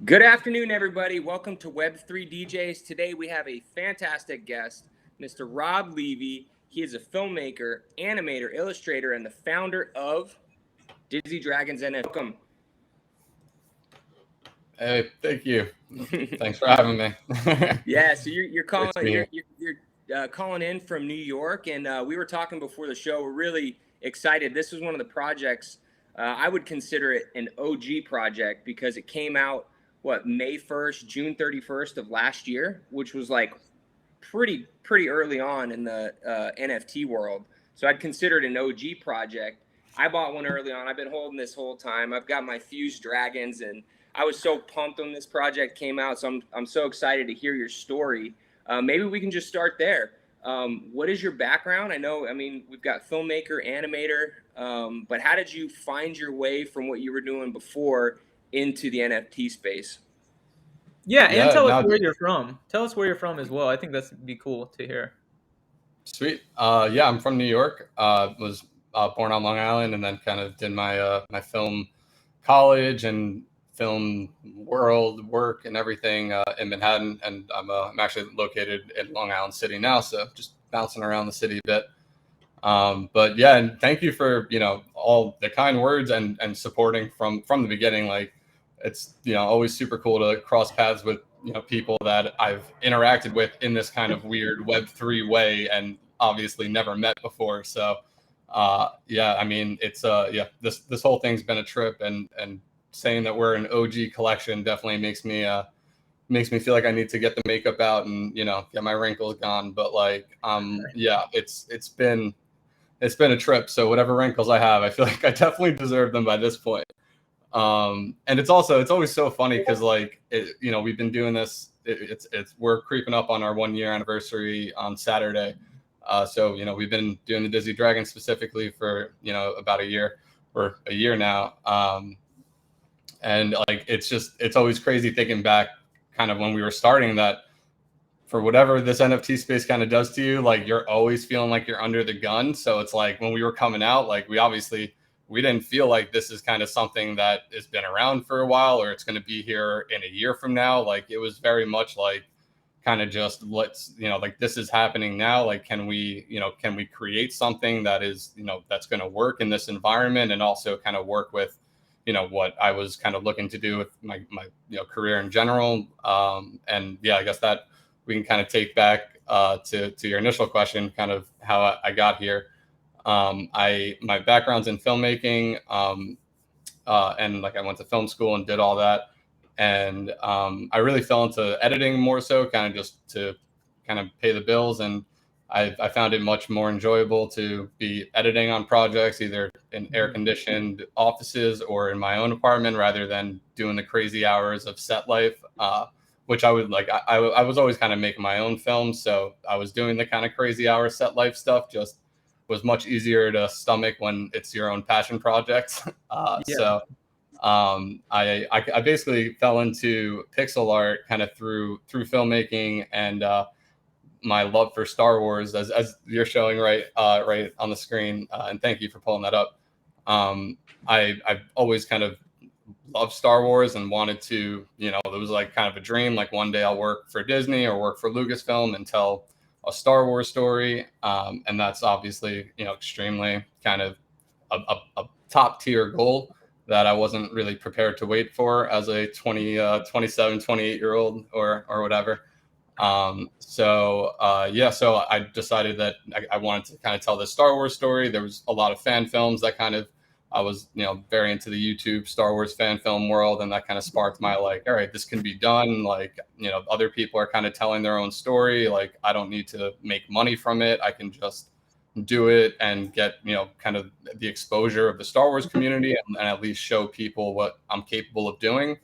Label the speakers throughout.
Speaker 1: Good afternoon, everybody. Welcome to Web3 DJs. Today we have a fantastic guest, Mr. Rob Levy. He is a filmmaker, animator, illustrator, and the founder of Dizzy Dragons NFT. Welcome.
Speaker 2: Hey, thank you. Thanks for having me.
Speaker 1: Yeah, so you're calling calling in from New York, and we were talking before the show. We're really excited. This was one of the projects. I would consider it an OG project because it came out May 1st, June 31st of last year, which was like pretty early on in the NFT world. So I'd consider it an OG project. I bought one early on. I've been holding this whole time. I've got my fused dragons, and I was so pumped when this project came out. So I'm so excited to hear your story. Maybe we can just start there. What is your background? I mean, we've got filmmaker, animator, but how did you find your way from what you were doing before into the NFT space?
Speaker 3: Yeah, and tell us where you're from. Tell us where you're from as well. I think that'd be cool to hear.
Speaker 2: Sweet. Yeah, I'm from New York. Was born on Long Island, and then kind of did my my film college and film world work and everything in Manhattan. And I'm actually located in Long Island City now, so just bouncing around the city a bit. But yeah, and thank you for all the kind words and supporting from the beginning. Like, it's always super cool to cross paths with people that I've interacted with in this kind of weird Web3 way and obviously never met before. So yeah, I mean, it's yeah, this whole thing's been a trip, and saying that we're an OG collection definitely makes me feel like I need to get the makeup out and get my wrinkles gone. But like yeah, it's been a trip. So whatever wrinkles I have, I feel like I definitely deserve them by this point. And it's always so funny because like we've been doing this. We're creeping up on our 1 year anniversary on Saturday. So we've been doing the Dizzy Dragon specifically for about a year or a year now. And like it's always crazy thinking back, kind of when we were starting, that for whatever this NFT space kind of does to you, like you're always feeling like you're under the gun. So it's like when we were coming out, like we didn't feel like this is kind of something that has been around for a while or it's going to be here in a year from now. Like it was very much like kind of just let's, like this is happening now. Like, can we create something that is, that's going to work in this environment and also kind of work with, what I was kind of looking to do with my career in general. And yeah, I guess that we can kind of take back to your initial question, kind of how I got here. My background's in filmmaking, and like I went to film school and did all that. And I really fell into editing more so, kind of just to kind of pay the bills. And I found it much more enjoyable to be editing on projects, either in air-conditioned offices or in my own apartment, rather than doing the crazy hours of set life, which I would like. I was always kind of making my own films, so I was doing the kind of crazy hour set life stuff. Just was much easier to stomach when it's your own passion project.
Speaker 3: Yeah.
Speaker 2: So I basically fell into pixel art kind of through filmmaking and my love for Star Wars, as you're showing right on the screen. And thank you for pulling that up. I've always kind of loved Star Wars and wanted to, it was like kind of a dream. Like one day I'll work for Disney or work for Lucasfilm and tell a Star Wars story. And that's obviously, extremely kind of a top tier goal that I wasn't really prepared to wait for as a 27, 28-year-old or whatever. So I decided that I wanted to kind of tell this Star Wars story. There was a lot of fan films that kind of, I was, very into the YouTube Star Wars fan film world. And that kind of sparked my like, all right, this can be done. Like, other people are kind of telling their own story. Like, I don't need to make money from it. I can just do it and get, kind of the exposure of the Star Wars community and at least show people what I'm capable of doing.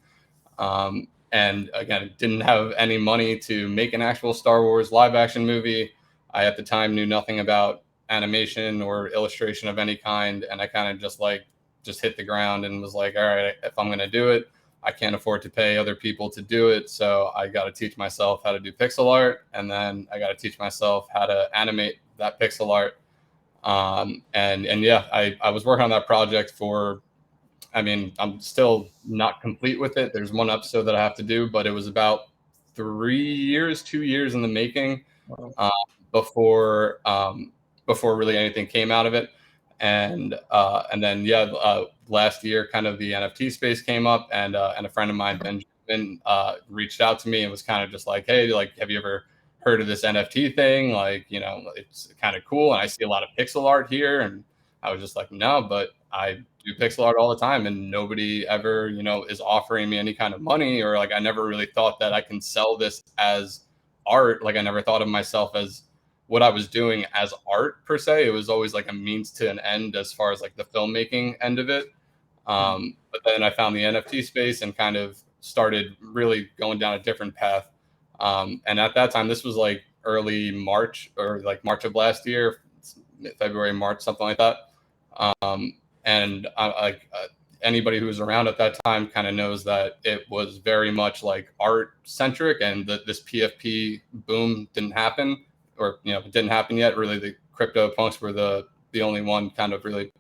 Speaker 2: And again, didn't have any money to make an actual Star Wars live action movie. I at the time knew nothing about animation or illustration of any kind. And I kind of just hit the ground and was like, all right, if I'm going to do it, I can't afford to pay other people to do it. So I got to teach myself how to do pixel art. And then I got to teach myself how to animate that pixel art. And yeah, I was working on that project for I mean, I'm still not complete with it. There's one episode that I have to do, but it was about 2 years in the making.
Speaker 3: Wow.
Speaker 2: Before really anything came out of it. And then last year kind of the NFT space came up, and a friend of mine, Benjamin, reached out to me and was kind of just like, hey, like, have you ever heard of this NFT thing? Like, you know, it's kind of cool, and I see a lot of pixel art here. And I was just like, no, but I do pixel art all the time, and nobody ever, you know, is offering me any kind of money, or like I never really thought that I can sell this as art. Like I never thought of myself as what I was doing as art per se. It was always like a means to an end as far as like the filmmaking end of it. But then I found the NFT space and kind of started really going down a different path. And at that time, this was like early March, or like March of last year, February, March, something like that. And anybody who was around at that time kind of knows that it was very much like art centric, and that this PFP boom didn't happen, or, you know, it didn't happen yet. Really, the crypto punks were the only one kind of really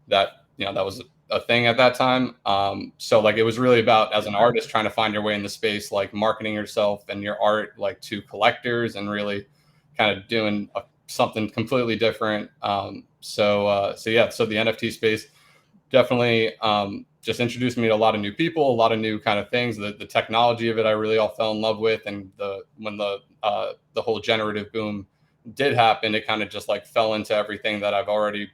Speaker 2: that, you know, that was a thing at that time. So like it was really about, as an artist, trying to find your way in the space, like marketing yourself and your art like to collectors, and really kind of doing something completely different. So the NFT space definitely just introduced me to a lot of new people, a lot of new kind of things. The technology of it, I really all fell in love with. And when the whole generative boom did happen, it kind of just like fell into everything that I've already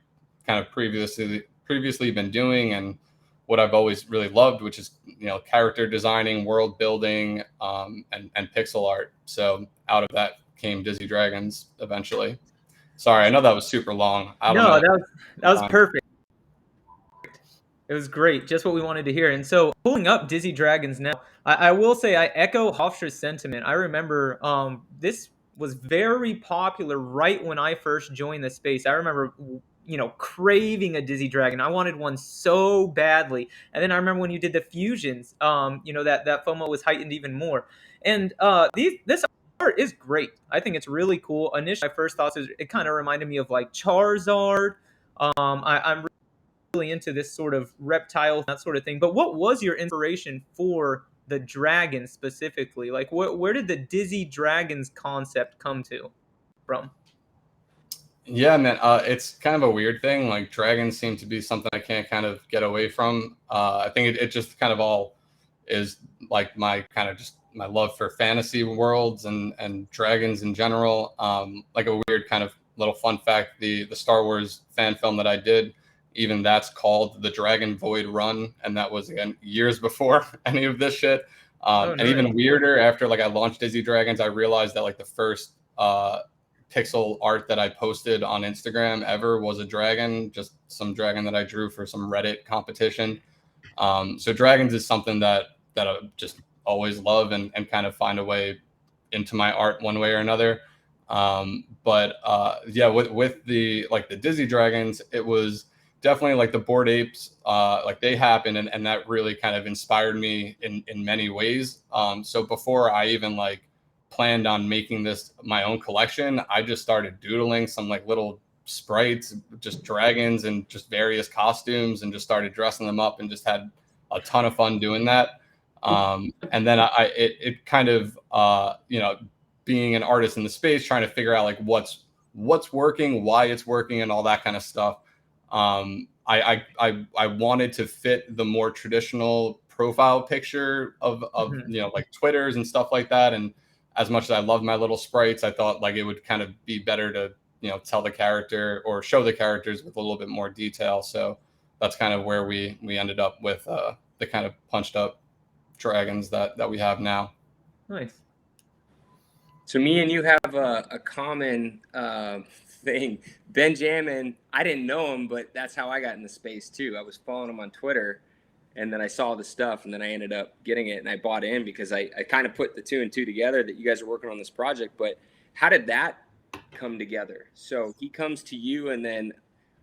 Speaker 2: kind of previously been doing, and what I've always really loved, which is, you know, character designing, world building, and pixel art. So out of that came Dizzy Dragons eventually. Sorry, I know that was super long. I don't know.
Speaker 3: That was perfect. It was great, just what we wanted to hear. And so, pulling up Dizzy Dragons now, I will say I echo Hofstra's sentiment. I remember this was very popular right when I first joined the space. I remember, you know, craving a Dizzy Dragon. I wanted one so badly. And then I remember when you did the fusions, you know, that FOMO was heightened even more. And this art is great. I think it's really cool. Initially, my first thoughts is it kind of reminded me of like Charizard. I'm really into this sort of reptile, that sort of thing. But what was your inspiration for the dragon specifically? Like, where did the Dizzy Dragons concept come from?
Speaker 2: Yeah, man, it's kind of a weird thing. Like dragons seem to be something I can't kind of get away from. I think it just kind of all is like my kind of just my love for fantasy worlds and dragons in general. Like a weird kind of little fun fact: the Star Wars fan film that I did, even that's called the Dragon Void Run, and that was, again, years before any of this shit.
Speaker 3: Nice.
Speaker 2: And even weirder, after like I launched Dizzy Dragons, I realized that like the first pixel art that I posted on Instagram ever was a dragon, just some dragon that I drew for some Reddit competition. So dragons is something that I just always love, and kind of find a way into my art one way or another. With the Dizzy Dragons, it was definitely like the Bored Apes, like they happened, and that really kind of inspired me in many ways. So before I even like planned on making this my own collection, I just started doodling some like little sprites, just dragons and just various costumes, and just started dressing them up, and just had a ton of fun doing that. And then it kind of, you know, being an artist in the space, trying to figure out like what's working, why it's working, and all that kind of stuff. I wanted to fit the more traditional profile picture of you know, like Twitters and stuff like that. And as much as I love my little sprites, I thought like it would kind of be better to, you know, tell the character or show the characters with a little bit more detail. So that's kind of where we ended up with the kind of punched up dragons that we have now.
Speaker 3: Nice.
Speaker 1: So me and you have a common thing. Benjamin, I didn't know him, but that's how I got in the space too. I was following him on Twitter, and then I saw the stuff, and then I ended up getting it, and I bought in because I kind of put the two and two together that you guys are working on this project. But how did that come together? So he comes to you, and then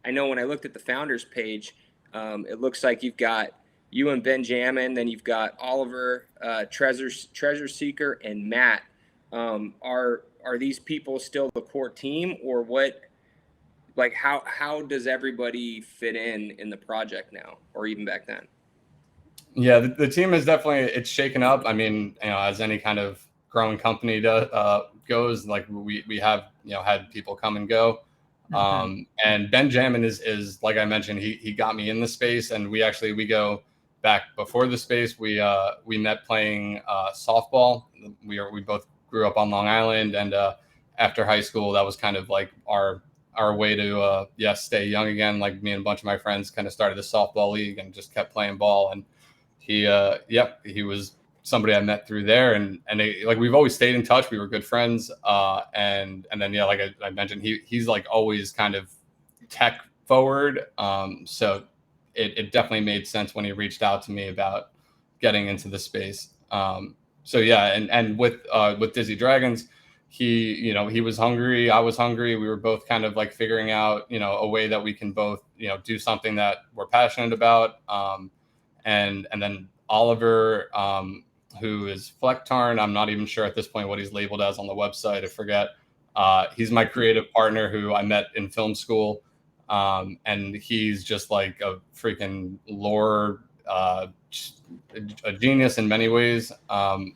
Speaker 1: I know when I looked at the founders page, it looks like you've got you and Benjamin, then you've got Oliver, Treasure Seeker, and Matt. Are these people still the core team, or what? like how does everybody fit in the project now, or even back then?
Speaker 2: Yeah, the team is definitely, it's shaken up. I mean, as any kind of growing company goes, like we have, had people come and go. And Benjamin is like I mentioned, he got me in the space, and we go back before the space. We met playing softball. We both grew up on Long Island, and after high school, that was kind of like our way to stay young again. Like me and a bunch of my friends kind of started the softball league and just kept playing ball. And he was somebody I met through there, and like we've always stayed in touch. We were good friends, and then like I mentioned, he's like always kind of tech forward. So it definitely made sense when he reached out to me about getting into the space. So yeah, and with Dizzy Dragons, he was hungry, I was hungry. We were both kind of like figuring out a way that we can both do something that we're passionate about. And then Oliver, who is Flecktarn, I'm not even sure at this point what he's labeled as on the website. I forget. He's my creative partner who I met in film school. And he's just like a freaking lore, a genius in many ways.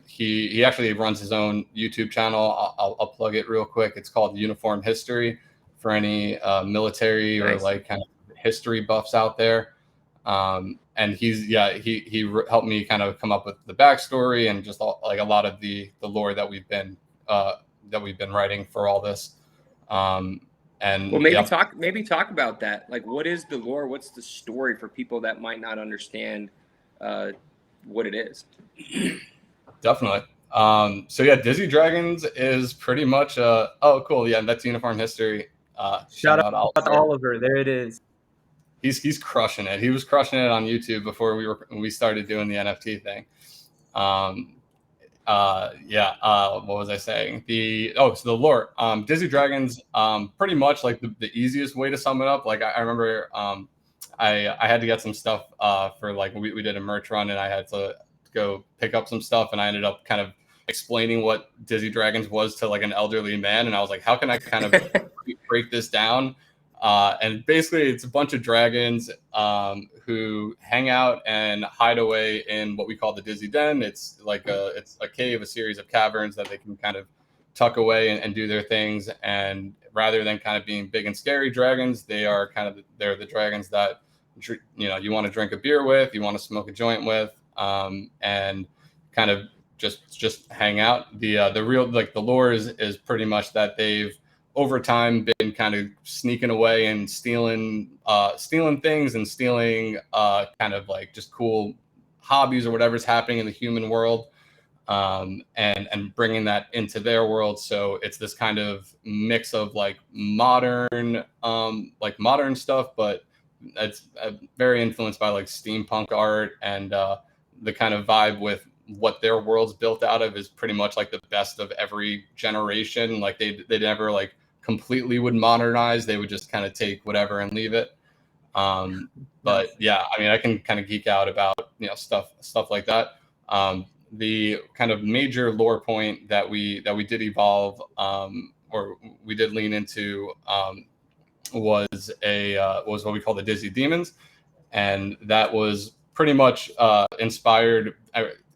Speaker 2: He actually runs his own YouTube channel. I'll plug it real quick. It's called Uniform History for any military or like kind of history buffs out there. And he helped me kind of come up with the backstory and just like a lot of the lore that we've been writing for all this. And
Speaker 1: well, maybe talk about that. Like, what is the lore? What's the story for people that might not understand what it is?
Speaker 2: Definitely. So yeah, Dizzy Dragons is pretty much oh cool, yeah, that's Uniform History.
Speaker 3: Shout out to Oliver. There it is.
Speaker 2: He's crushing it. He was crushing it on YouTube before we started doing the NFT thing. What was I saying? So the lore. Dizzy Dragons, pretty much like the easiest way to sum it up. Like I remember I had to get some stuff for like we did a merch run, and I had to go pick up some stuff, and I ended up kind of explaining what Dizzy Dragons was to like an elderly man, and I was like, how can I kind of break this down? And basically, it's a bunch of dragons who hang out and hide away in what we call the Dizzy Den. It's like it's a cave, a series of caverns that they can kind of tuck away and do their things. And rather than kind of being big and scary dragons, they're the dragons that you want to drink a beer with, you want to smoke a joint with, and kind of just hang out. The real like the lore is pretty much that they've over time been kind of sneaking away and stealing things and stealing kind of like just cool hobbies or whatever's happening in the human world, and bringing that into their world. So it's this kind of mix of like modern stuff, but it's very influenced by like steampunk art, and the kind of vibe with what their world's built out of is pretty much like the best of every generation. Like they never like completely would modernize. They would just kind of take whatever and leave it. But yeah, I mean, I can kind of geek out about stuff like that. The kind of major lore point that we did evolve, or we did lean into, was what we call the Dizzy Demons, and that was pretty much inspired.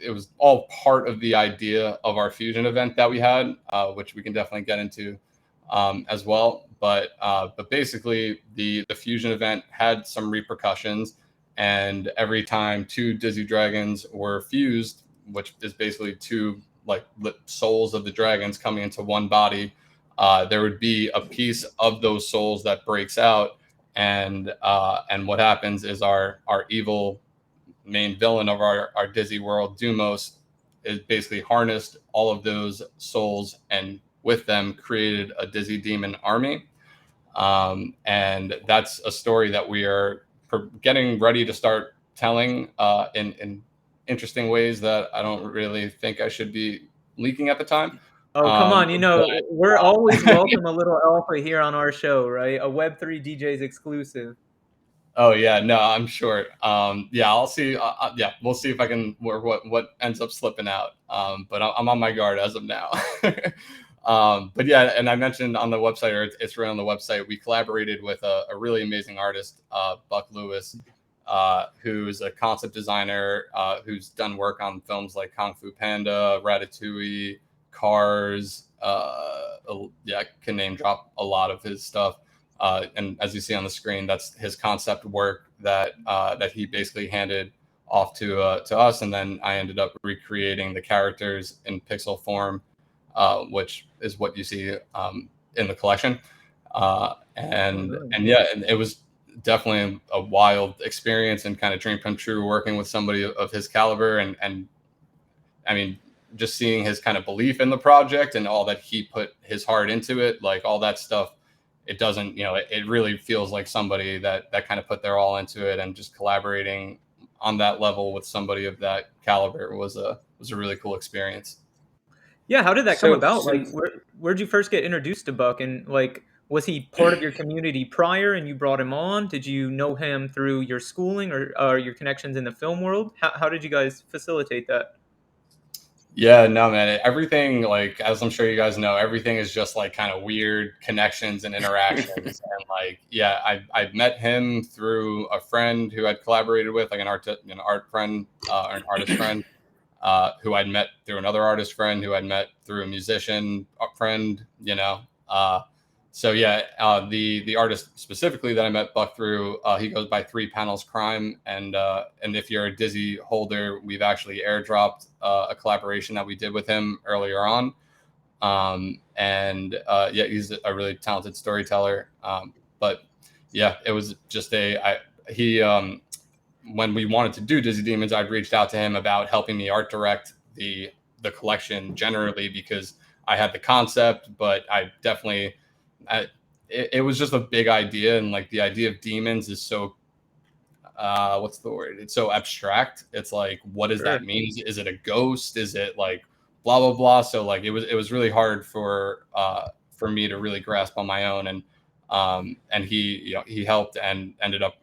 Speaker 2: It was all part of the idea of our fusion event that we had, which we can definitely get into as well. But basically, the fusion event had some repercussions, and every time two Dizzy Dragons were fused, which is basically two like souls of the dragons coming into one body, there would be a piece of those souls that breaks out, and what happens is our evil main villain of our Dizzy world, Dumos, is basically harnessed all of those souls, and with them created a Dizzy demon army. And that's a story that we are getting ready to start telling in interesting ways that I don't really think I should be leaking at the time.
Speaker 3: Oh, come on. We're always welcome a little alpha here on our show, right? A Web3 DJs exclusive.
Speaker 2: Oh yeah, no, I'm sure. I'll see. We'll see if I can what ends up slipping out. But I'm on my guard as of now. But yeah, and I mentioned on the website, or it's written on the website, we collaborated with a really amazing artist, Buck Lewis, who's a concept designer, who's done work on films like Kung Fu Panda, Ratatouille, Cars. Yeah, I can name drop a lot of his stuff. And as you see on the screen, that's his concept work that he basically handed off to us, and then I ended up recreating the characters in pixel form, which is what you see in the collection. And yeah, and it was definitely a wild experience and kind of dream come true working with somebody of his caliber. And I mean, just seeing his kind of belief in the project and all that he put his heart into it, like all that stuff, it doesn't, it really feels like somebody that kind of put their all into it, and just collaborating on that level with somebody of that caliber was a really cool experience.
Speaker 3: Yeah, how did that come about? Like, where'd you first get introduced to Buck? And like, was he part of your community prior and you brought him on? Did you know him through your schooling or your connections in the film world? How did you guys facilitate that?
Speaker 2: Yeah, no, man. Everything, like, as I'm sure you guys know, everything is just like kind of weird connections and interactions. And like, yeah, I met him through a friend who I'd collaborated with, like an art friend, or an artist friend, who I'd met through another artist friend, who I'd met through a musician friend. So yeah, the artist specifically that I met Buck through, he goes by 3 Panels Crime, and if you're a Dizzy holder, we've actually airdropped a collaboration that we did with him earlier on, yeah, he's a really talented storyteller. But yeah, it was just when we wanted to do Dizzy Demons, I'd reached out to him about helping me art direct the collection generally, because I had the concept, but I definitely. It was just a big idea, and like the idea of demons is so what's the word? It's so abstract. It's like, what does that mean? Is it a ghost? Is it like blah blah blah? So like it was really hard for me to really grasp on my own, and he helped, and we ended up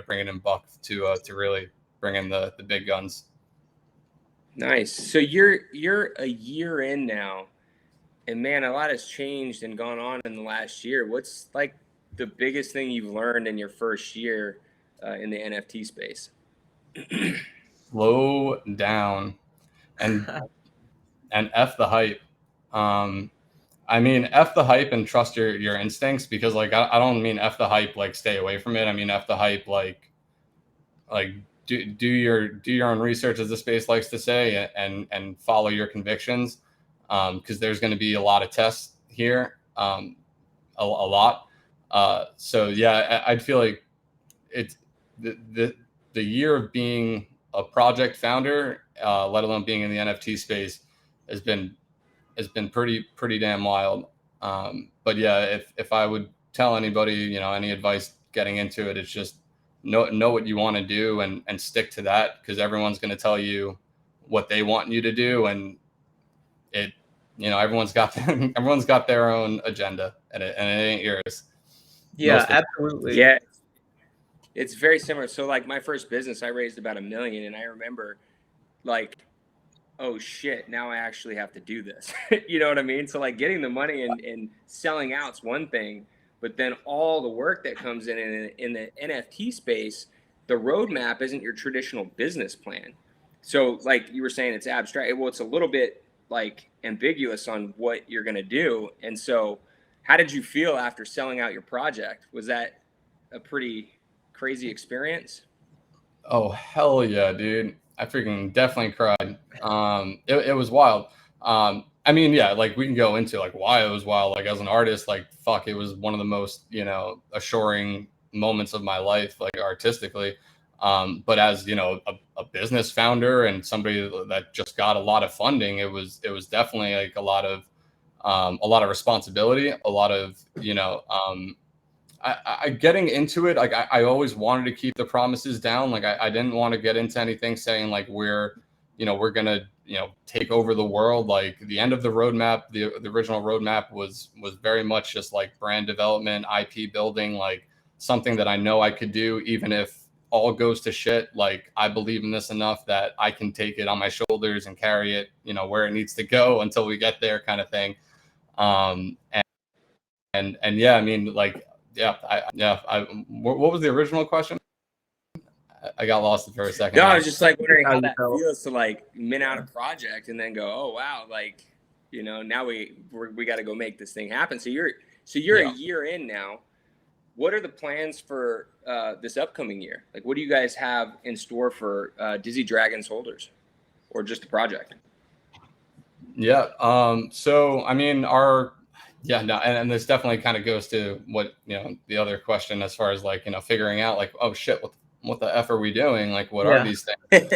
Speaker 2: bringing in Buck to really bring in the big guns.
Speaker 1: Nice. So you're a year in now. And man, a lot has changed and gone on in the last year. What's like the biggest thing you've learned in your first year in the NFT space?
Speaker 2: Slow down and F the hype. I mean, F the hype and trust your instincts, because like I don't mean F the hype like stay away from it. I mean F the hype like do your own research, as the space likes to say, and follow your convictions, because there's going to be a lot of tests here, a lot. So yeah, I'd feel like it's the year of being a project founder, let alone being in the NFT space, has been pretty damn wild. But yeah, if I would tell anybody, any advice getting into it, it's just know what you want to do, and stick to that, because everyone's going to tell you what they want you to do, and everyone's got their own agenda, and it ain't yours.
Speaker 3: Yeah, absolutely.
Speaker 1: Yeah, it's very similar. So like my first business, I raised about $1 million, and I remember like, oh shit, now I actually have to do this. You know what I mean? So like getting the money and selling out's one thing, but then all the work that comes in the NFT space, the roadmap isn't your traditional business plan. So like you were saying, it's abstract. Well, it's a little bit like ambiguous on what you're going to do. And so how did you feel after selling out your project? Was that a pretty crazy experience?
Speaker 2: Oh hell yeah, dude! I freaking definitely cried. It was wild. I mean, yeah, like we can go into like why it was wild. Like as an artist, like fuck, it was one of the most assuring moments of my life, like artistically. But as a business founder and somebody that just got a lot of funding, it was definitely like a lot of responsibility, a lot of I getting into it, like I always wanted to keep the promises down. Like I didn't want to get into anything saying like we're gonna take over the world. Like the end of the roadmap, the original roadmap was very much just like brand development, IP building, like something that I know I could do, even if all goes to shit. Like I believe in this enough that I can take it on my shoulders and carry it, where it needs to go until we get there, kind of thing. And yeah, I mean, like, what was the original question? I got lost for a second.
Speaker 1: No, I was just like wondering how
Speaker 3: you
Speaker 1: that
Speaker 3: felt.
Speaker 1: feels to like mint out a project and then go, oh wow, like, you know, now we got to go make this thing happen. So you're
Speaker 2: Yeah.
Speaker 1: a year in now. What are the plans for this upcoming year? Like, what do you guys have in store for Dizzy Dragons holders, or just the project?
Speaker 2: Yeah. So I mean, and this definitely kind of goes to what, you know, the other question as far as like, you know, figuring out like, oh shit, what the F are we doing? Like, what are these things?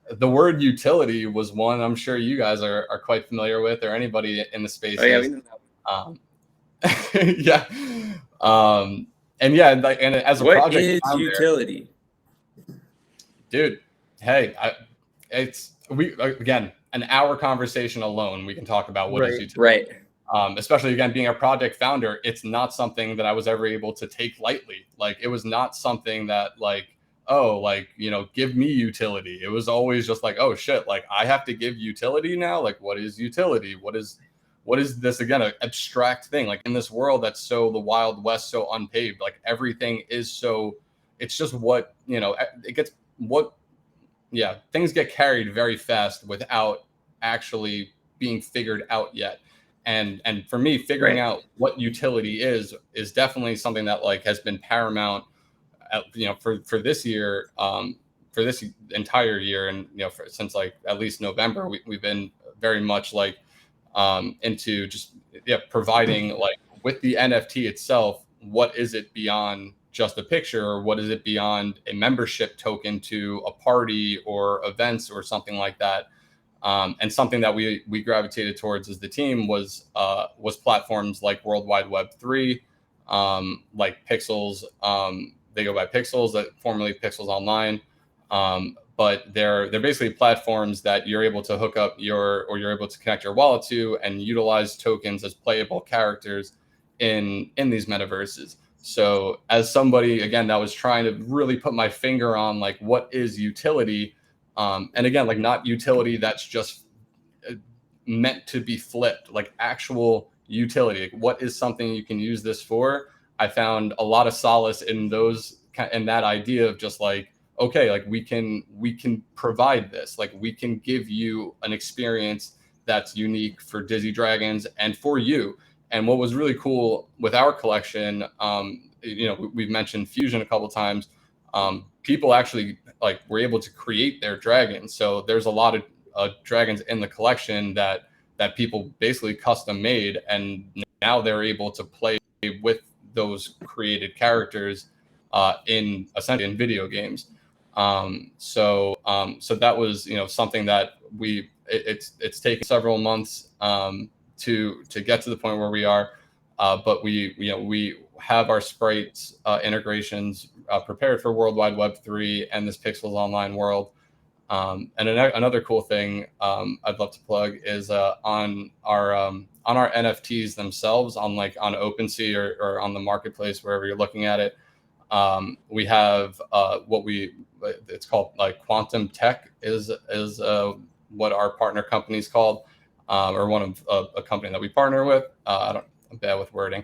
Speaker 2: The word utility was one I'm sure you guys are quite familiar with, or anybody in the space.
Speaker 1: Oh yeah,
Speaker 2: is. Yeah. And yeah, like, and as a
Speaker 1: what
Speaker 2: project
Speaker 1: is
Speaker 2: founder,
Speaker 1: utility?
Speaker 2: dude, hey, again, an hour conversation alone, we can talk about what is utility.
Speaker 1: Right.
Speaker 2: Especially again, being a project founder, it's not something that I was ever able to take lightly. Like, it was not something that like, oh, like, you know, give me utility. It was always just like, oh shit, like I have to give utility now. Like, what is utility? What is this, again, an abstract thing? Like, in this world that's so the Wild West, so unpaved, like everything is so, it's just what, you know, it gets what, yeah, things get carried very fast without actually being figured out yet. And for me, figuring out what utility is definitely something that like has been paramount, you know, for this year, for this entire year, and you know, since like at least November, we've been very much like into just providing, like, with the NFT itself, what is it beyond just a picture, or what is it beyond a membership token to a party or events or something like that. And something that we gravitated towards as the team was platforms like World Wide Web 3, like Pixels. They go by Pixels, that formerly Pixels Online. But they're basically platforms that you're able to hook up you're able to connect your wallet to and utilize tokens as playable characters in these metaverses. So as somebody, again, that was trying to really put my finger on like, what is utility? And again, like, not utility that's just meant to be flipped, like actual utility. Like, what is something you can use this for? I found a lot of solace in that idea of just like, okay, like we can provide this, like we can give you an experience that's unique for Dizzy Dragons and for you. And what was really cool with our collection, you know, we've mentioned Fusion a couple times. People actually like were able to create their dragons. So there's a lot of dragons in the collection that people basically custom made, and now they're able to play with those created characters in essentially in video games. So that was, you know, something that it's taken several months to get to the point where we are, but we have our sprites integrations prepared for World Wide Web 3 and this Pixels Online world. And another cool thing I'd love to plug is on our NFTs themselves, on OpenSea or on the marketplace, wherever you're looking at it. We have it's called like Quantum Tech is what our partner company is called, or one of a company that we partner with. I'm bad with wording.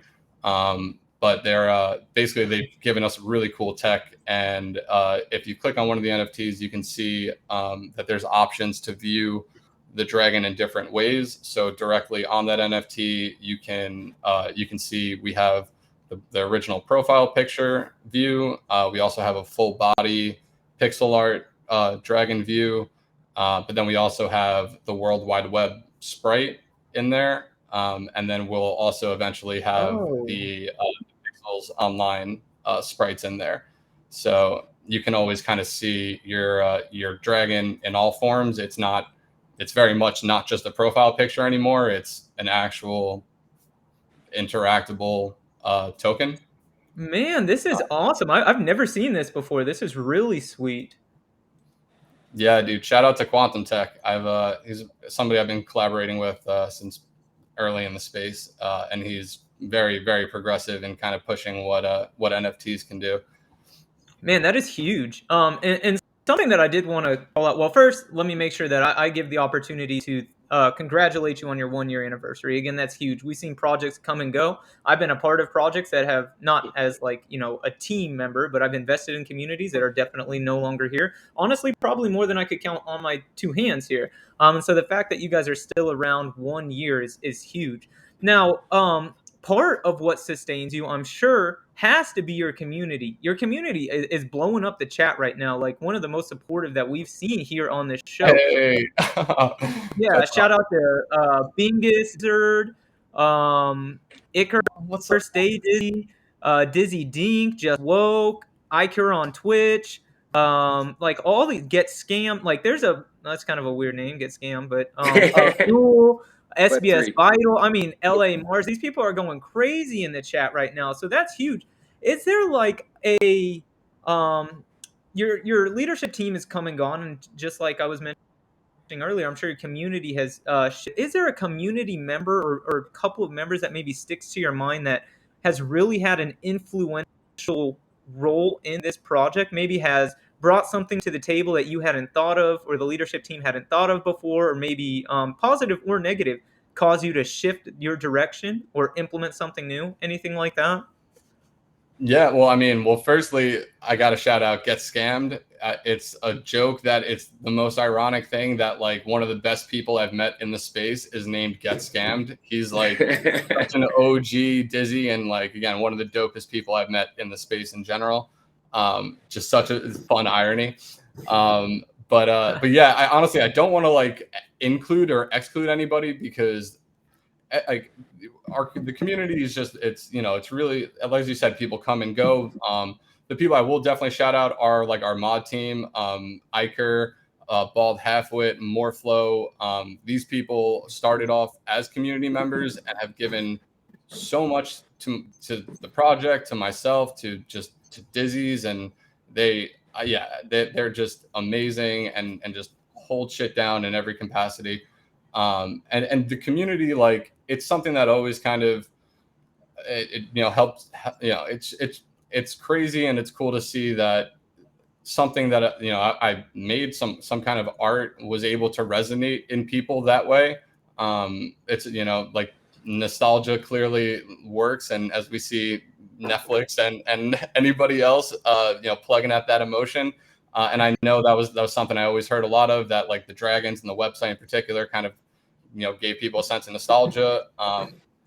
Speaker 2: But they're basically, they've given us really cool tech. And if you click on one of the NFTs, you can see that there's options to view the dragon in different ways. So directly on that NFT, you can see we have the original profile picture view. We also have a full body pixel art dragon view. But then we also have the World Wide Web sprite in there. And then we'll also eventually have the Pixels Online sprites in there. So you can always kind of see your dragon in all forms. It's very much not just a profile picture anymore. It's an actual interactable token.
Speaker 3: Man, this is awesome. I've never seen this before. This is really sweet.
Speaker 2: Yeah, dude. Shout out to Quantum Tech. He's somebody I've been collaborating with since early in the space, and he's very, very progressive in kind of pushing what NFTs can do.
Speaker 3: Man, that is huge. And something that I did want to call out. Well, first, let me make sure that I give the opportunity to congratulate you on your 1-year anniversary. Again, that's huge. We've seen projects come and go. I've been a part of projects that have not as like, a team member, but I've invested in communities that are definitely no longer here. Honestly, probably more than I could count on my 2 hands here. And so the fact that you guys are still around 1 year is huge. Now, part of what sustains you, I'm sure, has to be your community. Your community is blowing up the chat right now. Like one of the most supportive that we've seen here on this show.
Speaker 2: Hey.
Speaker 3: Yeah, shout out to Bingus, Zerd, Icar,
Speaker 2: What's up?
Speaker 3: Stay Dizzy, Dizzy Dink, Just Woke, Iker on Twitch, like all these Get Scammed. Like that's kind of a weird name, Get Scammed, but Fuel, SBS
Speaker 1: Web3.
Speaker 3: Vital. I mean, LA Mars. These people are going crazy in the chat right now, so that's huge. Is there like a your leadership team is come and gone, and just like I was mentioning earlier, I'm sure your community has is there a community member or a couple of members that maybe sticks to your mind that has really had an influential role in this project, maybe has brought something to the table that you hadn't thought of or the leadership team hadn't thought of before, or maybe positive or negative, cause you to shift your direction or implement something new, anything like that?
Speaker 2: Yeah, well, I mean, firstly, I got to shout out Get Scammed. It's a joke that it's the most ironic thing that like one of the best people I've met in the space is named Get Scammed. He's like such an OG Dizzy, and like again, one of the dopest people I've met in the space in general. Just such a fun irony. But yeah, I honestly I don't want to like include or exclude anybody because like the community is just it's really, as you said, people come and go. The people I will definitely shout out are like our mod team, Iker, Bald Halfwit, Moreflow. These people started off as community members and have given so much to the project, to myself, to Dizzy's, and they're just amazing and just hold shit down in every capacity. And the community, like, it's something that always kind of helps. It's crazy, and it's cool to see that something that I made some kind of art was able to resonate in people that way. It's like nostalgia clearly works, and as we see Netflix and anybody else plugging at that emotion. And I know that was something I always heard a lot of, that like the dragons and the website in particular kind of gave people a sense of nostalgia.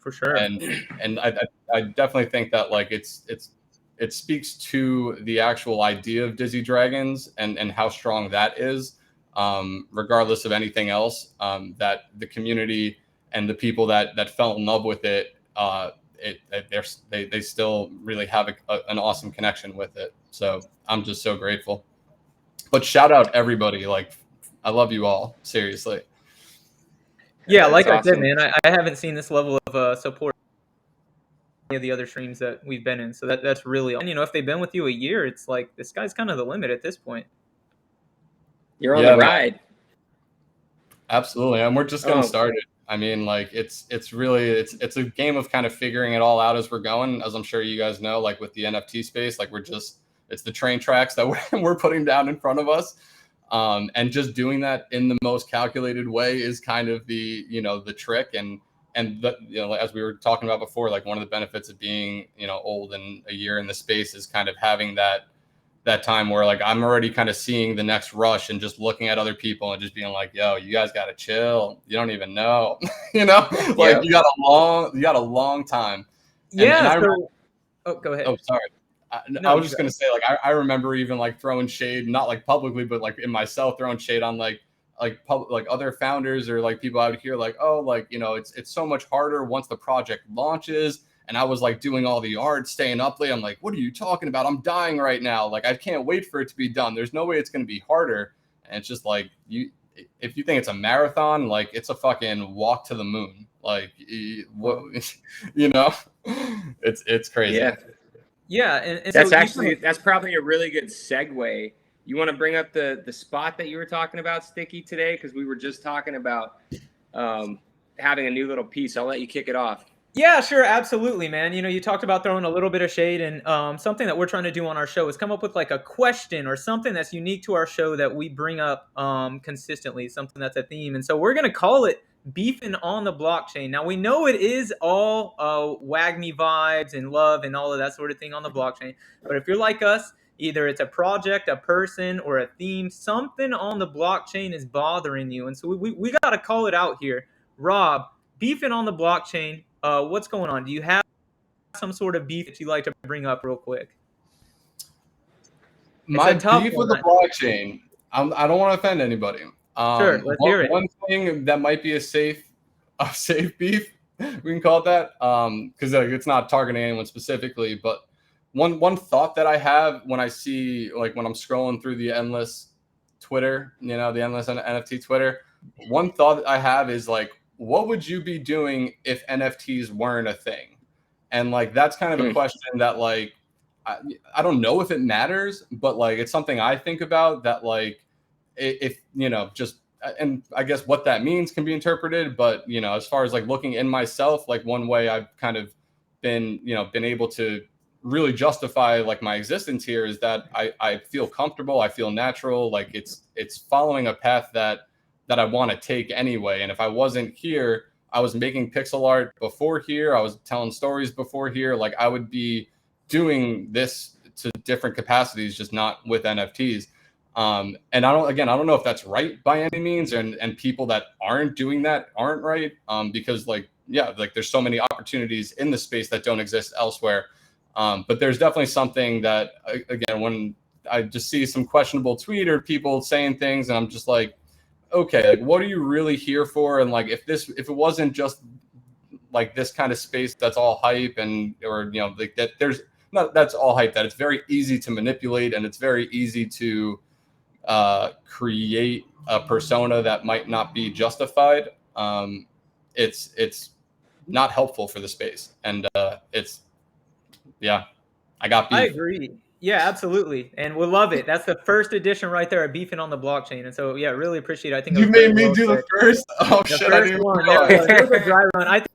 Speaker 3: For sure.
Speaker 2: And I definitely think that like it speaks to the actual idea of Dizzy Dragons and how strong that is, regardless of anything else, that the community and the people that fell in love with it, they still really have an awesome connection with it. So I'm just so grateful. But shout out everybody. Like, I love you all. Seriously.
Speaker 3: Yeah, like
Speaker 1: awesome.
Speaker 3: I said, man, I haven't seen this level of support in any of the other streams that we've been in. So that's really, and if they've been with you a year, it's like this guy's kind of the limit at this point.
Speaker 1: You're on the ride.
Speaker 2: Absolutely, and we're just getting started. I mean, like it's really it's a game of kind of figuring it all out as we're going. As I'm sure you guys know, like with the NFT space, like it's the train tracks that we're putting down in front of us. And just doing that in the most calculated way is kind of the trick. And as we were talking about before, like one of the benefits of being old and a year in the space is kind of having that time where like I'm already kind of seeing the next rush and just looking at other people and just being like, yo, you guys got to chill. You don't even know, like you got a long time.
Speaker 3: Yeah. Go ahead.
Speaker 2: Oh, sorry. I was just going to say, like, I remember even like throwing shade, not like publicly, but like in myself, throwing shade on like other founders or like people out here, like, oh, like, it's so much harder once the project launches. And I was like doing all the art, staying up late. I'm like, what are you talking about? I'm dying right now. Like, I can't wait for it to be done. There's no way it's going to be harder. And it's just like, if you think it's a marathon, like it's a fucking walk to the moon. Like, what, it's crazy.
Speaker 3: Yeah. Yeah, and
Speaker 1: that's probably a really good segue. You want to bring up the spot that you were talking about, Sticky, today, because we were just talking about having a new little piece. I'll let you kick it off.
Speaker 3: Yeah, sure, absolutely, man. You know, you talked about throwing a little bit of shade, and something that we're trying to do on our show is come up with like a question or something that's unique to our show that we bring up consistently, something that's a theme. And so we're gonna call it "Beefing on the Blockchain." Now we know it is all wag me vibes and love and all of that sort of thing on the blockchain, but if you're like us, either it's a project, a person, or a theme, something on the blockchain is bothering you, and so we got to call it out here. Rob, beefing on the blockchain. What's going on? Do you have some sort of beef that you like to bring up real quick? It's
Speaker 2: My
Speaker 3: a tough
Speaker 2: beef with
Speaker 3: one.
Speaker 2: the blockchain, I don't want to offend anybody.
Speaker 3: Sure, let's hear it.
Speaker 2: One thing that might be a safe beef, we can call it that, because like, it's not targeting anyone specifically. But one thought that I have when I see, like, when I'm scrolling through the endless Twitter, you know, the endless NFT Twitter, one thought I have is like, what would you be doing if NFTs weren't a thing? And like, that's kind of a question that like, I don't know if it matters, but like, it's something I think about, that like, if, you know, just, and I guess what that means can be interpreted, but, you know, as far as like looking in myself, like one way I've kind of been, you know, been able to really justify like my existence here is that I feel comfortable. I feel natural. Like it's following a path that I want to take anyway. And if I wasn't here, I was making pixel art before here, I was telling stories before here, like I would be doing this to different capacities, just not with NFTs. And I don't know if that's right by any means, and people that aren't doing that aren't right, because like, yeah, like there's so many opportunities in the space that don't exist elsewhere. But there's definitely something that, again, when I just see some questionable tweet or people saying things, and I'm just like, okay, like what are you really here for? And like, if it wasn't just like this kind of space that's all hype, and or you know, like that there's not, that's all hype, that it's very easy to manipulate, and it's very easy to create a persona that might not be justified. It's not helpful for the space, and it's, yeah, I got
Speaker 3: I
Speaker 2: beef.
Speaker 3: agree. Yeah, absolutely, and we'll love it. That's the first edition right there, beefing on the blockchain. And so, yeah, really appreciate it. I think it
Speaker 2: You
Speaker 3: was very
Speaker 2: made me
Speaker 3: well
Speaker 2: do
Speaker 3: said.
Speaker 2: the first. Oh
Speaker 3: The
Speaker 2: shit! I
Speaker 3: first
Speaker 2: didn't even
Speaker 3: one, there
Speaker 2: realize.
Speaker 3: was a dry run. I think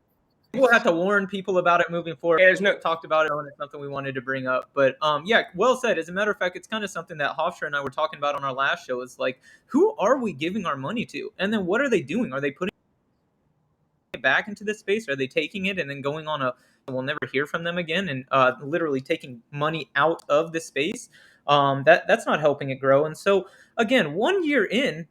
Speaker 3: we'll have to warn people about it moving forward.
Speaker 1: Hey, there's no
Speaker 3: Talked about it, and it's something we wanted to bring up. But yeah, well said. As a matter of fact, it's kind of something that Hofstra and I were talking about on our last show. Is like, who are we giving our money to, and then what are they doing? Are they putting it back into this space? Are they taking it and then going on a we'll never hear from them again, and literally taking money out of the space? That's not helping it grow. And so again, 1 year in,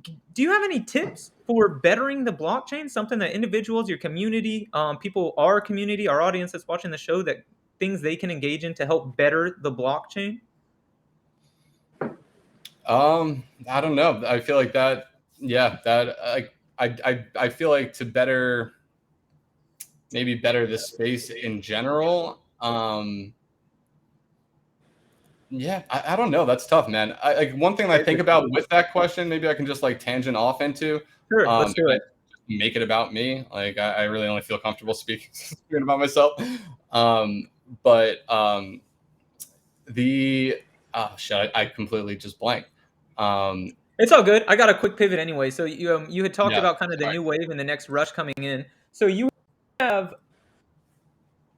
Speaker 3: do you have any tips for bettering the blockchain? Something that individuals, your community, people, our community, our audience that's watching the show, that things they can engage in to help better the blockchain?
Speaker 2: I don't know. I feel like that. Yeah, that I feel like to maybe better the space in general. Yeah, I don't know. That's tough, man. Like one thing I think about with that question, maybe I can just like tangent off into.
Speaker 3: Sure, let's do it.
Speaker 2: Make it about me. Like I really only feel comfortable speaking about myself. But the shit, I completely just blanked.
Speaker 3: It's all good. I got a quick pivot anyway. So you had talked
Speaker 2: Yeah,
Speaker 3: about kind of the new wave and the next rush coming in. So you have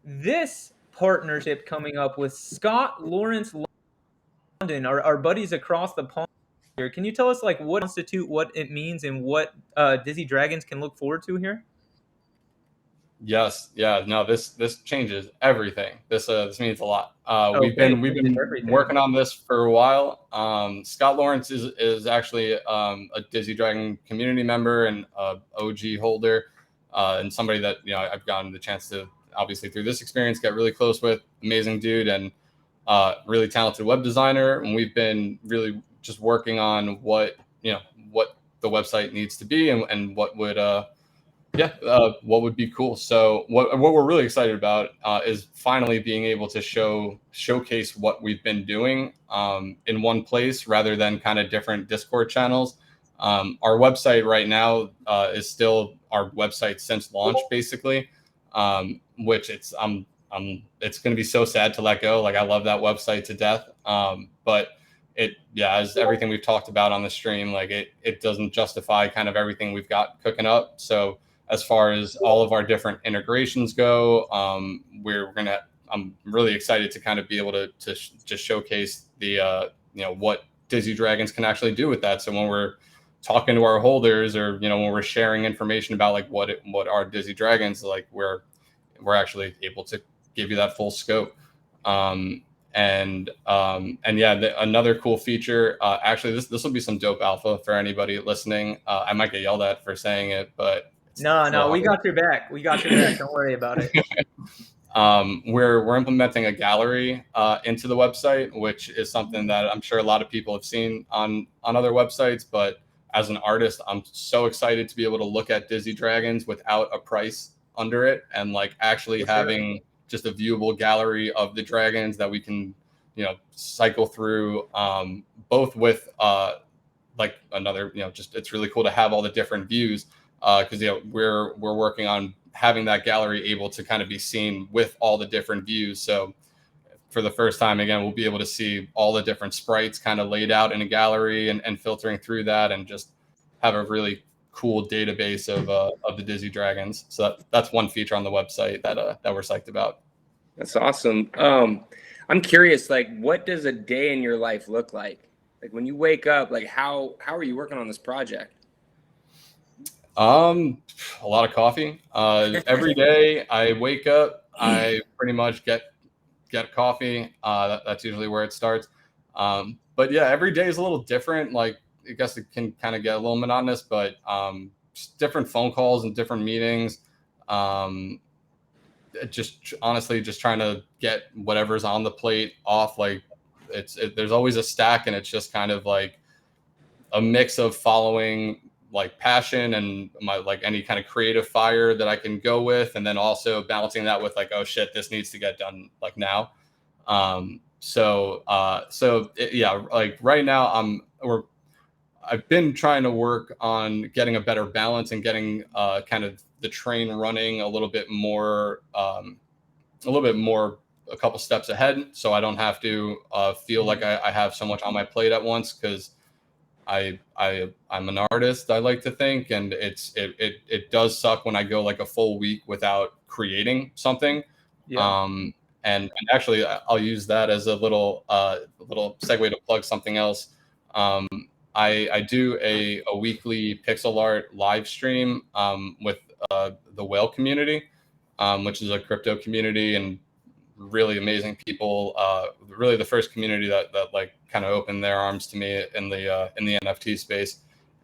Speaker 3: this partnership coming up with Scott Lawrence London, our buddies across the pond here. Can you tell us like what constitute, what it means, and what Dizzy Dragons can look forward to here?
Speaker 2: Yes. Yeah. No. This changes everything. This means a lot. We've
Speaker 3: Okay,
Speaker 2: been
Speaker 3: everything.
Speaker 2: working on this for a while. Scott Lawrence is actually a Dizzy Dragon community member and OG holder, and somebody that, you know, I've gotten the chance to, obviously through this experience, get really close with. Amazing dude, and really talented web designer. And we've been really just working on what the website needs to be, and what would what would be cool. So what we're really excited about is finally being able to showcase what we've been doing in one place, rather than kind of different Discord channels. Our website right now is still our website since launch, basically, which it's going to be so sad to let go. Like I love that website to death, but as everything we've talked about on the stream, like it doesn't justify kind of everything we've got cooking up. So as far as all of our different integrations go. I'm really excited to kind of be able to just showcase the what Dizzy Dragons can actually do with that. So when we're talking to our holders, or when we're sharing information about like what are Dizzy Dragons, like we're actually able to give you that full scope. And yeah, another cool feature, actually this will be some dope alpha for anybody listening. I might get yelled at for saying it, but
Speaker 3: No, we got your back. We got your back. Don't worry about it.
Speaker 2: We're implementing a gallery into the website, which is something that I'm sure a lot of people have seen on other websites. But as an artist, I'm so excited to be able to look at Dizzy Dragons without a price under it, and like actually having just a viewable gallery of the dragons that we can cycle through, both with like another just it's really cool to have all the different views, because we're working on having that gallery able to kind of be seen with all the different views. So for the first time, again, we'll be able to see all the different sprites kind of laid out in a gallery, and filtering through that, and just have a really cool database of the Dizzy Dragons. So that's one feature on the website that we're psyched about.
Speaker 1: That's awesome. I'm curious, like, what does a day in your life look like? Like when you wake up, like how are you working on this project?
Speaker 2: A lot of coffee. Every day I wake up, I pretty much get coffee. That's usually where it starts. But yeah, every day is a little different. Like, I guess it can kind of get a little monotonous, but just different phone calls and different meetings. Just honestly, just trying to get whatever's on the plate off. Like, there's always a stack, and it's just kind of like a mix of following like passion and my like any kind of creative fire that I can go with, and then also balancing that with like, oh shit, this needs to get done like now. Yeah, like right now I've been trying to work on getting a better balance and getting kind of the train running a little bit more, a couple steps ahead, so I don't have to feel like I have so much on my plate at once, because I'm an artist, I like to think, and it does suck when I go like a full week without creating something.
Speaker 3: Yeah.
Speaker 2: And actually, I'll use that as a little segue to plug something else. I do a weekly pixel art live stream with the whale community, which is a crypto community and really amazing people. Really the first community that like kind of opened their arms to me in the NFT space.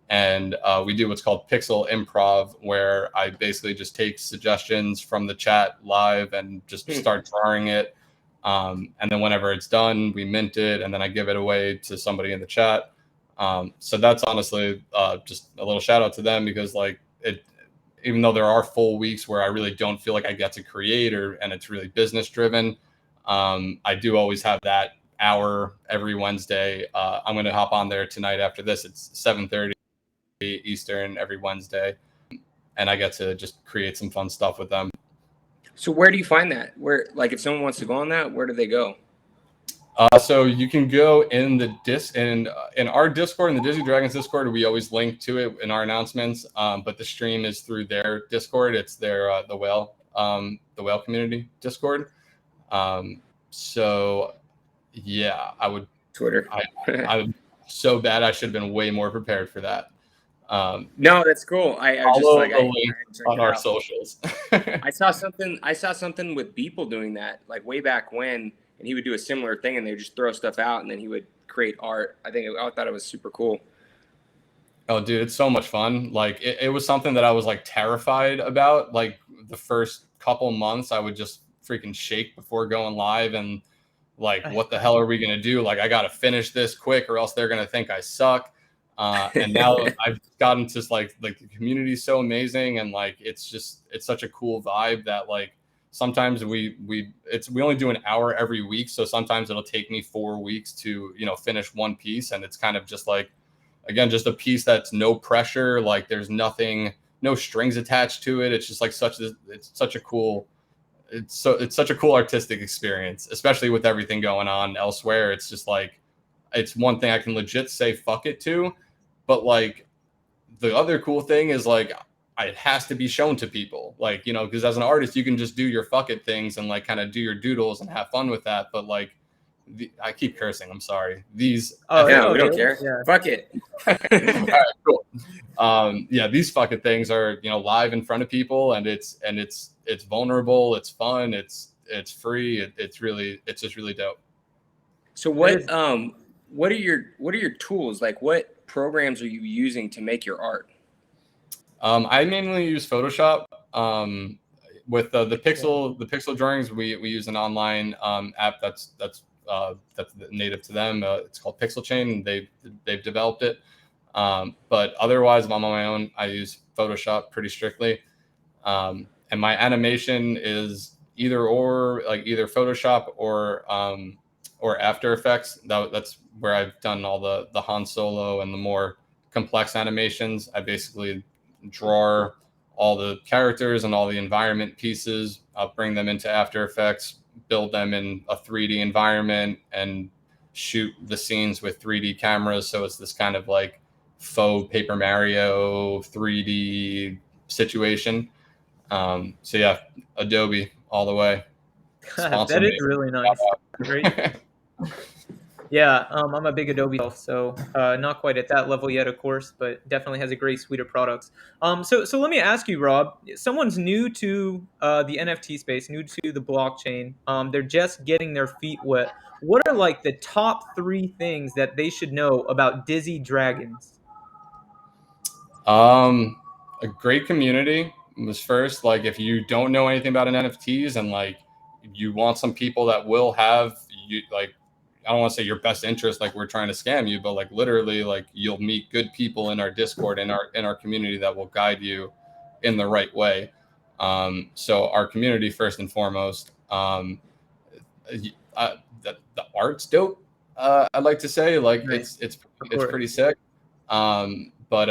Speaker 2: And we do what's called Pixel Improv, where I basically just take suggestions from the chat live and just start drawing it. And then whenever it's done, we mint it, and then I give it away to somebody in the chat. So that's honestly just a little shout out to them, because like even though there are full weeks where I really don't feel like I get to create, and it's really business driven, I do always have that hour every Wednesday. I'm going to hop on there tonight after this. It's 7:30 Eastern every Wednesday, and I get to just create some fun stuff with them.
Speaker 1: So where do you find that? Where, like, if someone wants to go on that, where do they go?
Speaker 2: So you can go in the in our Discord, in the Dizzy Dragons Discord. We always link to it in our announcements. But the stream is through their Discord. It's their the whale community Discord. So yeah, I would
Speaker 1: Twitter.
Speaker 2: I'm so bad. I should have been way more prepared for that.
Speaker 1: No, that's cool. I just like
Speaker 2: the link on our socials.
Speaker 1: I saw something with Beeple doing that like way back when. And he would do a similar thing, and they would just throw stuff out, and then he would create art. I thought it was super cool.
Speaker 2: Oh, dude, it's so much fun. Like it was something that I was like terrified about. Like the first couple months, I would just freaking shake before going live, and like, what the hell are we gonna do? Like, I gotta finish this quick, or else they're gonna think I suck. And now I've gotten to like the community's so amazing, and like it's such a cool vibe that like. Sometimes we only do an hour every week, so sometimes it'll take me 4 weeks to finish one piece, and it's kind of just like, again, just a piece that's no pressure, like there's no strings attached to it. It's just like it's such a cool artistic experience, especially with everything going on elsewhere. It's just like, it's one thing I can legit say fuck it to, but like the other cool thing is like it has to be shown to people, like, you know, because as an artist, you can just do your fuck it things and like kind of do your doodles and have fun with that. But like, I keep cursing. I'm sorry. These.
Speaker 3: Oh,
Speaker 1: Yeah, we
Speaker 3: okay.
Speaker 1: don't care.
Speaker 3: Yeah.
Speaker 1: Fuck it.
Speaker 2: All right, cool. Yeah, these fucking things are, you know, live in front of people, and it's vulnerable. It's fun. It's free. It's just really dope.
Speaker 1: So what are your tools? Like, what programs are you using to make your art?
Speaker 2: I mainly use Photoshop. With the pixel drawings, we use an online app that's native to them. It's called Pixel Chain, and they've developed it. But otherwise, if I'm on my own, I use Photoshop pretty strictly. And my animation is either Photoshop or After Effects. That's where I've done all the Han Solo and the more complex animations. I basically draw all the characters and all the environment pieces. I'll bring them into After Effects, build them in a 3D environment, and shoot the scenes with 3D cameras. So it's this kind of like faux Paper Mario 3D situation. So yeah, Adobe all the way.
Speaker 3: That is really nice. Great. Yeah, I'm a big Adobe elf, so not quite at that level yet, of course, but definitely has a great suite of products. So let me ask you, Rob. Someone's new to the NFT space, new to the blockchain. They're just getting their feet wet. What are like the top 3 things that they should know about Dizzy Dragons?
Speaker 2: A great community was first. Like, if you don't know anything about an NFTs and like you want some people that will have you, like, I don't want to say your best interest, like we're trying to scam you, but like literally, like you'll meet good people in our Discord, in our community, that will guide you in the right way. So our community first and foremost. The art's dope. I'd like to say, like,
Speaker 3: Nice.
Speaker 2: it's pretty sick. But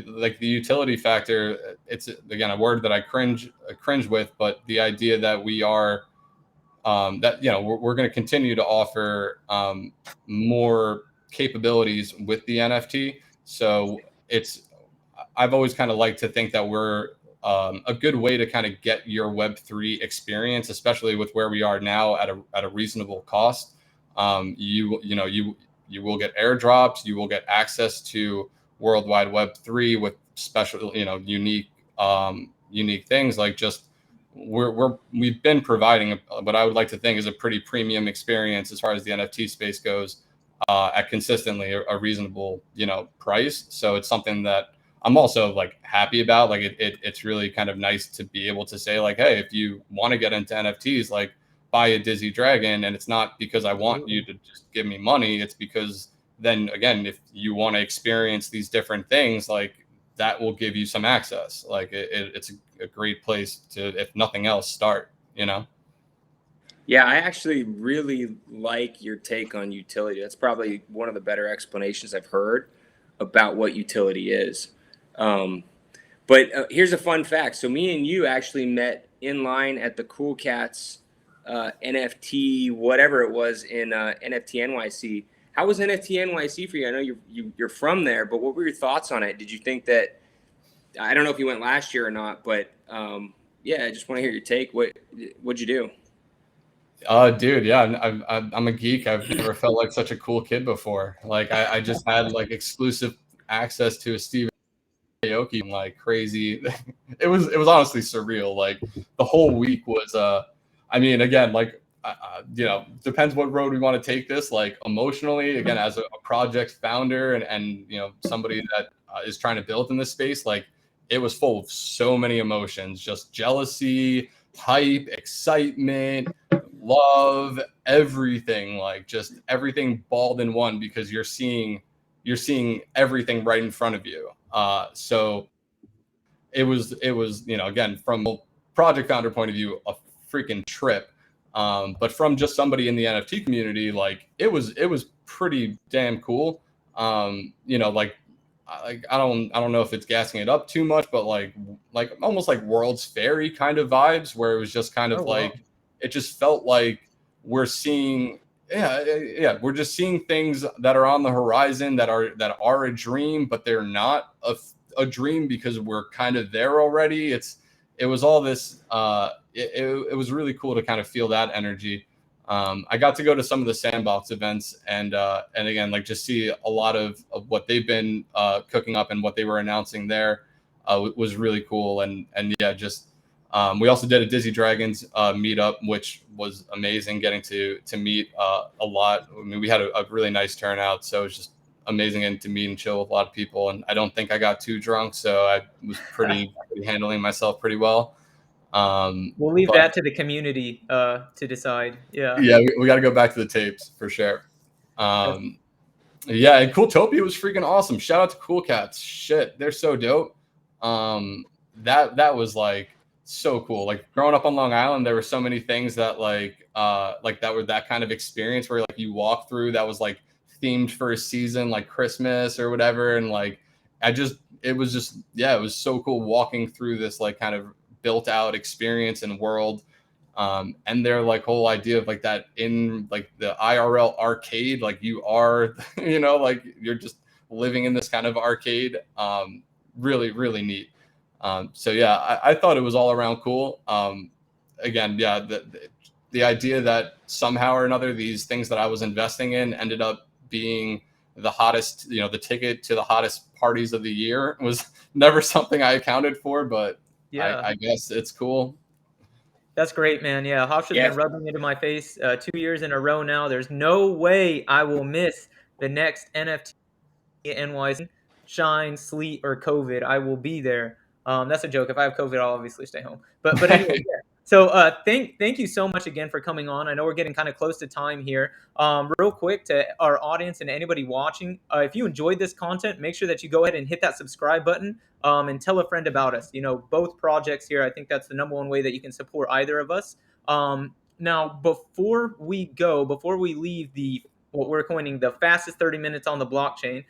Speaker 2: like the utility factor, it's again a word that I cringe with, but the idea that we are that, you know, we're going to continue to offer more capabilities with the NFT. So I've always kind of liked to think that we're a good way to kind of get your Web3 experience, especially with where we are now at a reasonable cost. You will get airdrops, you will get access to World Wide Web 3 with special, you know, unique things. Like, just we've been providing what I would like to think is a pretty premium experience as far as the NFT space goes, at consistently a reasonable, you know, price. So it's something that I'm also like happy about. Like, it's really kind of nice to be able to say, like, hey, if you want to get into NFTs, like, buy a Dizzy Dragon. And it's not because I want you to just give me money. It's because then again, if you want to experience these different things, like, that will give you some access. Like, it's a great place to, if nothing else, start, you know?
Speaker 1: Yeah, I actually really like your take on utility. That's probably one of the better explanations I've heard about what utility is. But here's a fun fact. So me and you actually met in line at the Cool Cats NFT, whatever it was, in NFT NYC. How was NFT NYC for you? I know you're from there, but what were your thoughts on it? Did you think that, I don't know if you went last year or not, but yeah, I just want to hear your take. What'd you do?
Speaker 2: Dude, yeah, I'm a geek. I've never felt like such a cool kid before. Like, I just had like exclusive access to a Steve Aoki, like crazy. It was honestly surreal. Like, the whole week was I mean, again, like, you know, depends what road we want to take this. Like, emotionally, again, as a project founder and you know, somebody that is trying to build in this space, like, it was full of so many emotions, just jealousy, hype, excitement, love, everything, like just everything balled in one, because you're seeing everything right in front of you. So it was, you know, again, from a project founder point of view, a freaking trip. But from just somebody in the NFT community, like, it was pretty damn cool. You know, like I don't know if it's gassing it up too much, but like almost like World's Fairy kind of vibes, where it was just kind of like, it just felt like we're seeing, we're just seeing things that are on the horizon, that are a dream, but they're not a dream because we're kind of there already. It was all this. It was really cool to kind of feel that energy. I got to go to some of the Sandbox events and again, like just see a lot of what they've been cooking up and what they were announcing there was really cool. And yeah, just we also did a Dizzy Dragons meetup, which was amazing, getting to meet a lot. I mean, we had a really nice turnout, so it was just amazing getting to meet and chill with a lot of people. And I don't think I got too drunk, so I was pretty handling myself pretty well.
Speaker 3: We'll leave that to the community to decide.
Speaker 2: Yeah, we got to go back to the tapes for sure. Yeah, and Cooltopia was freaking awesome. Shout out to Cool Cats. Shit, they're so dope. That was like so cool. Like growing up on Long Island, there were so many things that like that were that kind of experience where like you walk through that was like themed for a season, like Christmas or whatever, and like it was so cool walking through this like kind of built out experience and world. And their like whole idea of like that in like the IRL arcade, like you are, like you're just living in this kind of arcade. Really, really neat. So yeah, I thought it was all around cool. Again, yeah, the idea that somehow or another these things that I was investing in ended up being the hottest, the ticket to the hottest parties of the year was never something I accounted for, but yeah, I guess it's cool.
Speaker 3: That's great, man. Yeah, Hofstra's been rubbing it in my face 2 years in a row now. There's no way I will miss the next NFT NYC, shine, sleet, or COVID. I will be there. That's a joke. If I have COVID, I'll obviously stay home. But anyway, yeah. So thank you so much again for coming on. I know we're getting kind of close to time here. Real quick to our audience and anybody watching, if you enjoyed this content, make sure that you go ahead and hit that subscribe button and tell a friend about us. Both projects here, I think that's the number one way that you can support either of us. Now, before we leave what we're coining the fastest 30 minutes on the blockchain,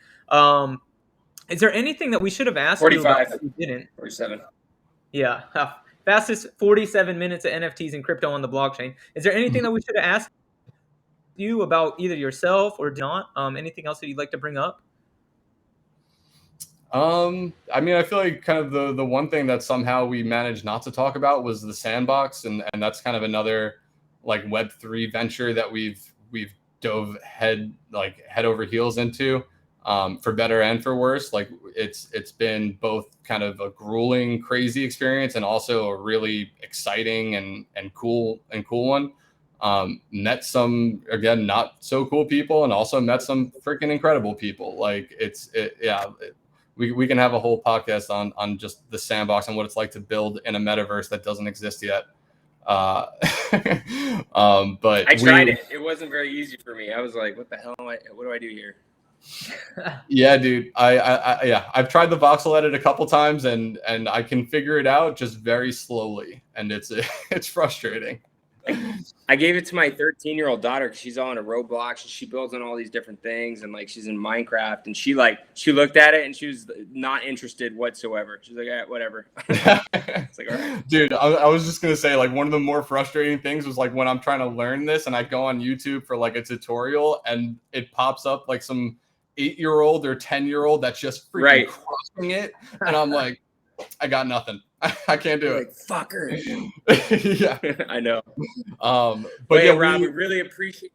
Speaker 3: is there anything that we should have asked
Speaker 1: 45,
Speaker 3: you about that we didn't?
Speaker 1: 47.
Speaker 3: Yeah. Fastest 47 minutes of NFTs and crypto on the blockchain. Is there anything that we should have asked you about either yourself or not? Anything else that you'd like to bring up?
Speaker 2: I mean, I feel like kind of the one thing that somehow we managed not to talk about was the Sandbox, and that's kind of another like Web3 venture that we've dove head over heels into, for better and for worse. Like it's been both kind of a grueling, crazy experience and also a really exciting and cool one. Met some, again, not so cool people, and also met some freaking incredible people. Like we can have a whole podcast on just the Sandbox and what it's like to build in a metaverse that doesn't exist yet. But
Speaker 1: I tried it. It wasn't very easy for me. I was like, what the hell what do I do here?
Speaker 2: Yeah, dude. I've tried the voxel edit a couple times and I can figure it out just very slowly, and it's frustrating.
Speaker 1: I gave it to my 13-year-old daughter because she's all into Roblox and she builds on all these different things, and like she's in Minecraft, and she looked at it and she was not interested whatsoever. She's like, whatever. It's like, all right.
Speaker 2: Dude, I was just gonna say, like, one of the more frustrating things was like when I'm trying to learn this and I go on YouTube for like a tutorial and it pops up like some 8-year-old or 10-year-old that's just freaking crushing it, and I'm like, I got nothing. I can't do it.
Speaker 1: Like, fucker.
Speaker 2: Yeah,
Speaker 1: I know.
Speaker 2: But yeah,
Speaker 1: Rob, we really appreciate.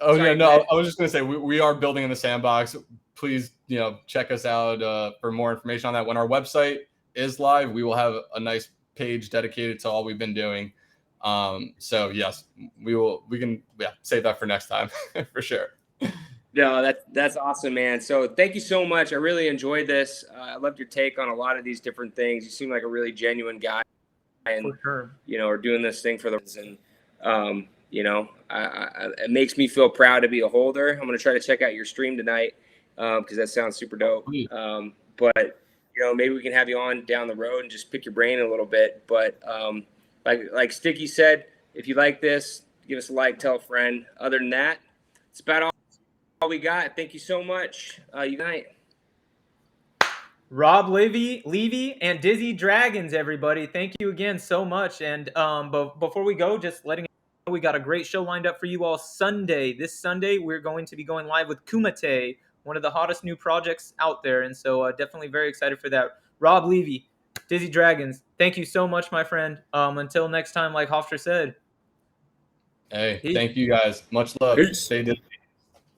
Speaker 2: I was just gonna say we are building in the Sandbox. Please, check us out for more information on that. When our website is live, we will have a nice page dedicated to all we've been doing. So yes, we can save that for next time for sure.
Speaker 1: No, that's awesome, man. So thank you so much. I really enjoyed this. I loved your take on a lot of these different things. You seem like a really genuine guy, and
Speaker 3: for sure,
Speaker 1: are doing this thing for the and it makes me feel proud to be a holder. I'm gonna try to check out your stream tonight because that sounds super dope. But maybe we can have you on down the road and just pick your brain a little bit. But like Sticky said, if you like this, give us a like, tell a friend. Other than that, it's about all we got. Thank you so much. Unite.
Speaker 3: Rob, Levy, and Dizzy Dragons, everybody. Thank you again so much. And but before we go, just letting you know, we got a great show lined up for you all Sunday. This Sunday, we're going to be going live with Kumite, one of the hottest new projects out there. And so definitely very excited for that. Rob Levy, Dizzy Dragons, thank you so much, my friend. Until next time, like Hofstra said.
Speaker 2: Hey,
Speaker 3: Peace.
Speaker 2: thank you guys. Much love.
Speaker 1: Peace.
Speaker 2: Stay Dizzy.